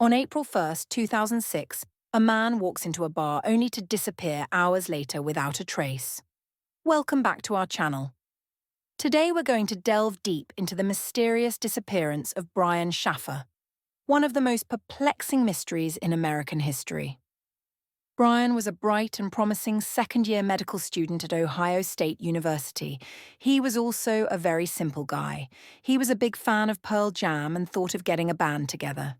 On April 1st, 2006, a man walks into a bar only to disappear hours later without a trace. Welcome back to our channel. Today we're going to delve deep into the mysterious disappearance of Brian Shaffer, one of the most perplexing mysteries in American history. Brian was a bright and promising second-year medical student at Ohio State University. He was also a very simple guy. He was a big fan of Pearl Jam and thought of getting a band together.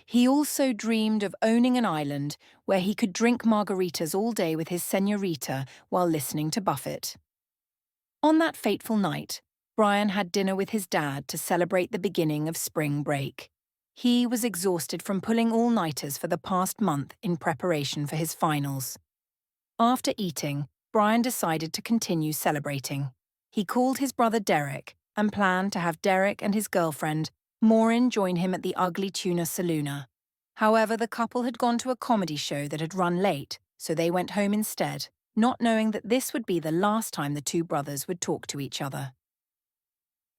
He also dreamed of owning an island where he could drink margaritas all day with his señorita while listening to Buffett. On that fateful night, Brian had dinner with his dad to celebrate the beginning of spring break. He was exhausted from pulling all-nighters for the past month in preparation for his finals. After eating, Brian decided to continue celebrating. He called his brother Derek and planned to have Derek and his girlfriend, Maureen, join him at the Ugly Tuna Saloona. However, the couple had gone to a comedy show that had run late, so they went home instead, not knowing that this would be the last time the two brothers would talk to each other.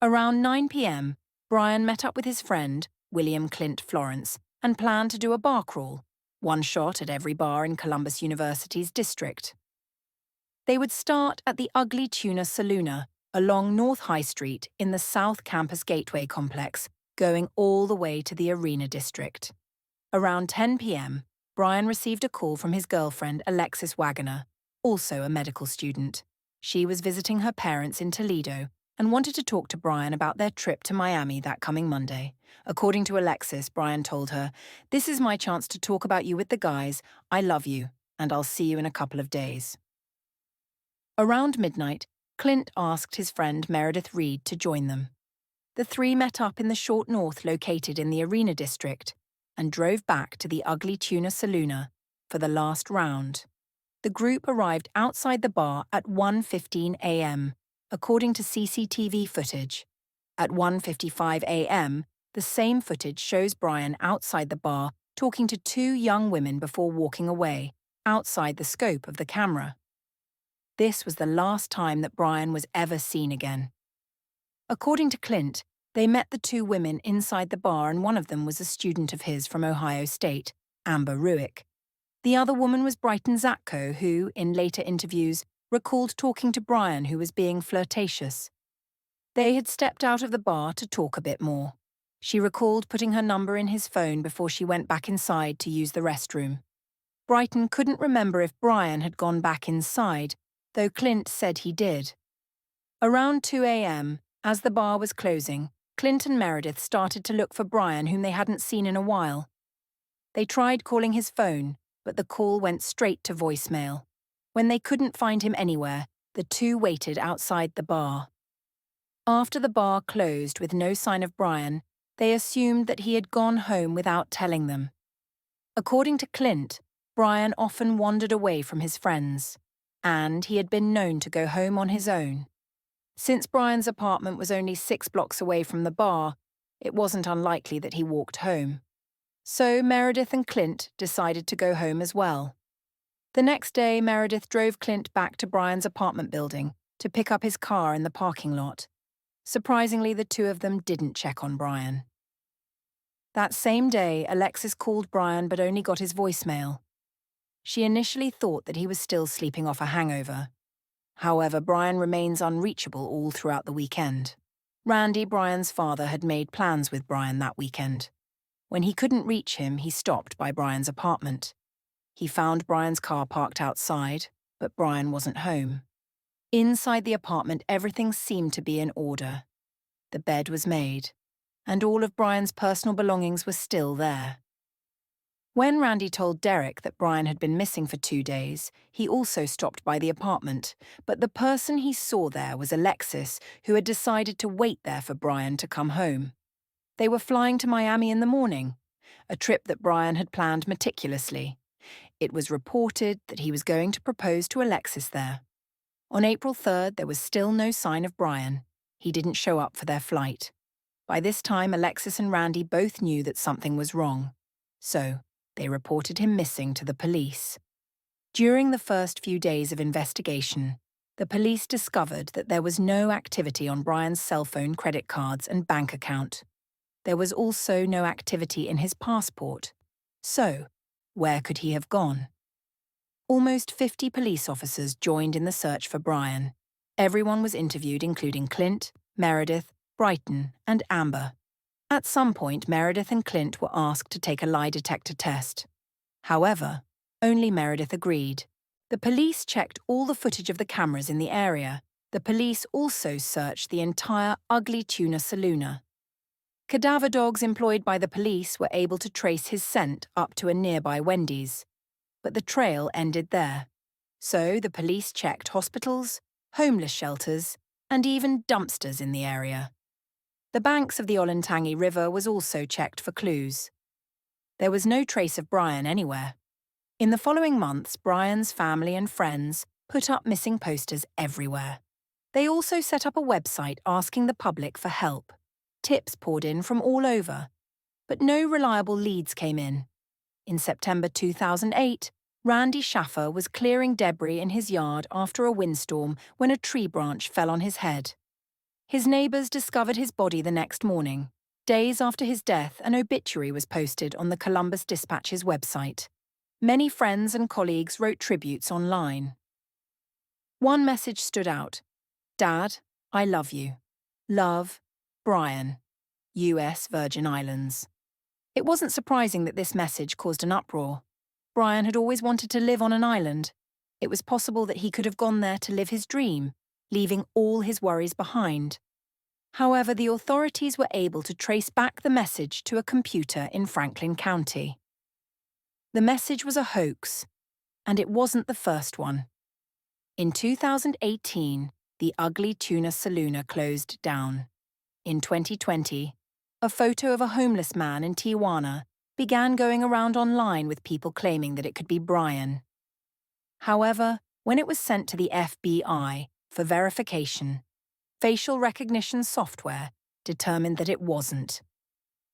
Around 9 p.m., Brian met up with his friend, William Clint Florence, and planned to do a bar crawl, one shot at every bar in Columbus University's district. They would start at the Ugly Tuna Saloona along North High Street in the South Campus Gateway complex, going all the way to the Arena District. Around 10 p.m., Brian received a call from his girlfriend, Alexis Wagoner, also a medical student. She was visiting her parents in Toledo and wanted to talk to Brian about their trip to Miami that coming Monday. According to Alexis, Brian told her, "This is my chance to talk about you with the guys. I love you, and I'll see you in a couple of days." Around midnight, Clint asked his friend Meredith Reed to join them. The three met up in the Short North located in the Arena District and drove back to the Ugly Tuna Saloona for the last round. The group arrived outside the bar at 1:15 a.m., according to CCTV footage. At 1:55 a.m., the same footage shows Brian outside the bar talking to two young women before walking away, outside the scope of the camera. This was the last time that Brian was ever seen again. According to Clint, they met the two women inside the bar and one of them was a student of his from Ohio State, Amber Ruick. The other woman was Brighton Zatko, who, in later interviews, recalled talking to Brian, who was being flirtatious. They had stepped out of the bar to talk a bit more. She recalled putting her number in his phone before she went back inside to use the restroom. Brighton couldn't remember if Brian had gone back inside, though Clint said he did. Around 2 a.m., as the bar was closing, Clint and Meredith started to look for Brian, whom they hadn't seen in a while. They tried calling his phone, but the call went straight to voicemail. When they couldn't find him anywhere, the two waited outside the bar. After the bar closed with no sign of Brian, they assumed that he had gone home without telling them. According to Clint, Brian often wandered away from his friends, and he had been known to go home on his own. Since Brian's apartment was only 6 blocks away from the bar, it wasn't unlikely that he walked home. So Meredith and Clint decided to go home as well. The next day, Meredith drove Clint back to Brian's apartment building to pick up his car in the parking lot. Surprisingly, the two of them didn't check on Brian. That same day, Alexis called Brian but only got his voicemail. She initially thought that he was still sleeping off a hangover. However, Brian remains unreachable all throughout the weekend. Randy, Brian's father, had made plans with Brian that weekend. When he couldn't reach him, he stopped by Brian's apartment. He found Brian's car parked outside, but Brian wasn't home. Inside the apartment, everything seemed to be in order. The bed was made, and all of Brian's personal belongings were still there. When Randy told Derek that Brian had been missing for 2 days, he also stopped by the apartment, but the person he saw there was Alexis, who had decided to wait there for Brian to come home. They were flying to Miami in the morning, a trip that Brian had planned meticulously. It was reported that he was going to propose to Alexis there. On April 3rd, there was still no sign of Brian. He didn't show up for their flight. By this time, Alexis and Randy both knew that something was wrong. So, they reported him missing to the police. During the first few days of investigation, the police discovered that there was no activity on Brian's cell phone, credit cards, and bank account. There was also no activity in his passport, So, where could he have gone? Almost 50 police officers joined in the search for Brian. Everyone was interviewed, including Clint, Meredith, Brighton, and Amber. At some point, Meredith and Clint were asked to take a lie detector test. However, only Meredith agreed. The police checked all the footage of the cameras in the area. The police also searched the entire Ugly Tuna Saloona. Cadaver dogs employed by the police were able to trace his scent up to a nearby Wendy's. But the trail ended there. So the police checked hospitals, homeless shelters, and even dumpsters in the area. The banks of the Olentangy River was also checked for clues. There was no trace of Brian anywhere. In the following months, Brian's family and friends put up missing posters everywhere. They also set up a website asking the public for help. Tips poured in from all over, but no reliable leads came in. In September 2008, Randy Shaffer was clearing debris in his yard after a windstorm when a tree branch fell on his head. His neighbours discovered his body the next morning. Days after his death, an obituary was posted on the Columbus Dispatch's website. Many friends and colleagues wrote tributes online. One message stood out. Dad, I love you. Love, Brian, US Virgin Islands. It wasn't surprising that this message caused an uproar. Brian had always wanted to live on an island. It was possible that he could have gone there to live his dream, leaving all his worries behind. However, the authorities were able to trace back the message to a computer in Franklin County. The message was a hoax, and it wasn't the first one. In 2018, the Ugly Tuna Saloona closed down. In 2020, a photo of a homeless man in Tijuana began going around online with people claiming that it could be Brian. However, when it was sent to the FBI for verification, facial recognition software determined that it wasn't.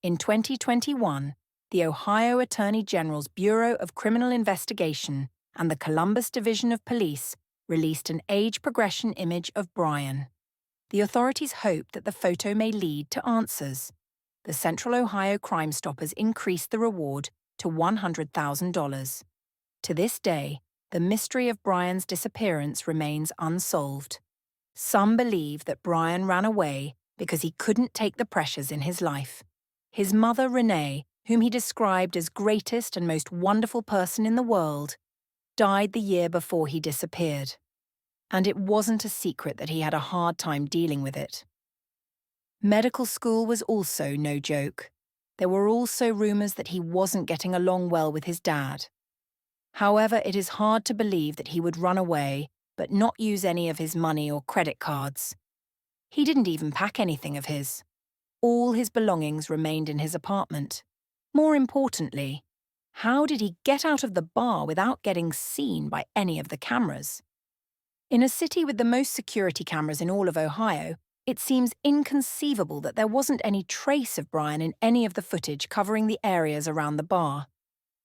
In 2021, the Ohio Attorney General's Bureau of Criminal Investigation and the Columbus Division of Police released an age progression image of Brian. The authorities hope that the photo may lead to answers. The Central Ohio Crime Stoppers increased the reward to $100,000. To this day, the mystery of Brian's disappearance remains unsolved. Some believe that Brian ran away because he couldn't take the pressures in his life. His mother, Renee, whom he described as greatest and most wonderful person in the world, died the year before he disappeared. And it wasn't a secret that he had a hard time dealing with it. Medical school was also no joke. There were also rumors that he wasn't getting along well with his dad. However, it is hard to believe that he would run away but not use any of his money or credit cards. He didn't even pack anything of his. All his belongings remained in his apartment. More importantly, how did he get out of the bar without getting seen by any of the cameras? In a city with the most security cameras in all of Ohio, it seems inconceivable that there wasn't any trace of Brian in any of the footage covering the areas around the bar.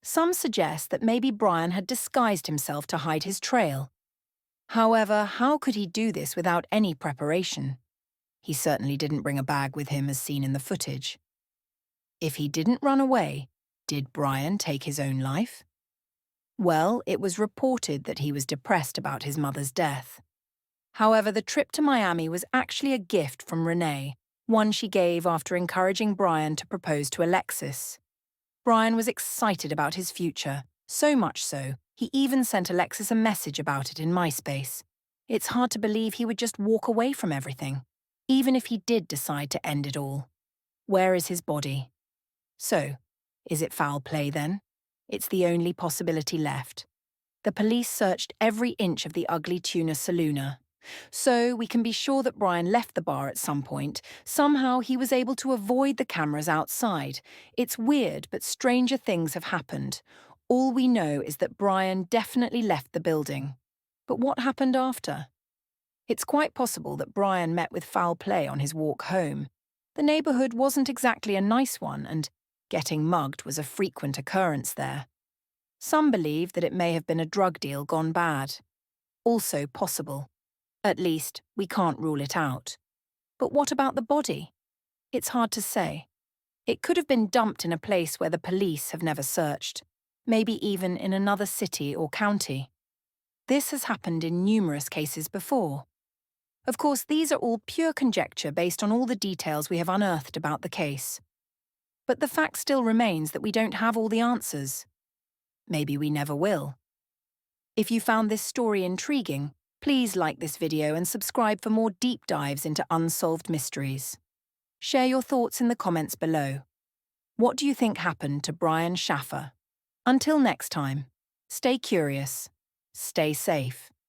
Some suggest that maybe Brian had disguised himself to hide his trail. However, how could he do this without any preparation? He certainly didn't bring a bag with him as seen in the footage. If he didn't run away, did Brian take his own life? Well, it was reported that he was depressed about his mother's death. However, the trip to Miami was actually a gift from Renee, one she gave after encouraging Brian to propose to Alexis. Brian was excited about his future, so much so, he even sent Alexis a message about it in MySpace. It's hard to believe he would just walk away from everything, even if he did decide to end it all. Where is his body? So, is it foul play then? It's the only possibility left. The police searched every inch of the Ugly Tuna Saloona. So we can be sure that Brian left the bar at some point. Somehow he was able to avoid the cameras outside. It's weird, but stranger things have happened. All we know is that Brian definitely left the building. But what happened after? It's quite possible that Brian met with foul play on his walk home. The neighborhood wasn't exactly a nice one, and getting mugged was a frequent occurrence there. Some believe that it may have been a drug deal gone bad. Also possible. At least, we can't rule it out. But what about the body? It's hard to say. It could have been dumped in a place where the police have never searched, maybe even in another city or county. This has happened in numerous cases before. Of course, these are all pure conjecture based on all the details we have unearthed about the case. But the fact still remains that we don't have all the answers. Maybe we never will. If you found this story intriguing, please like this video and subscribe for more deep dives into unsolved mysteries. Share your thoughts in the comments below. What do you think happened to Brian Shaffer? Until next time, stay curious, stay safe.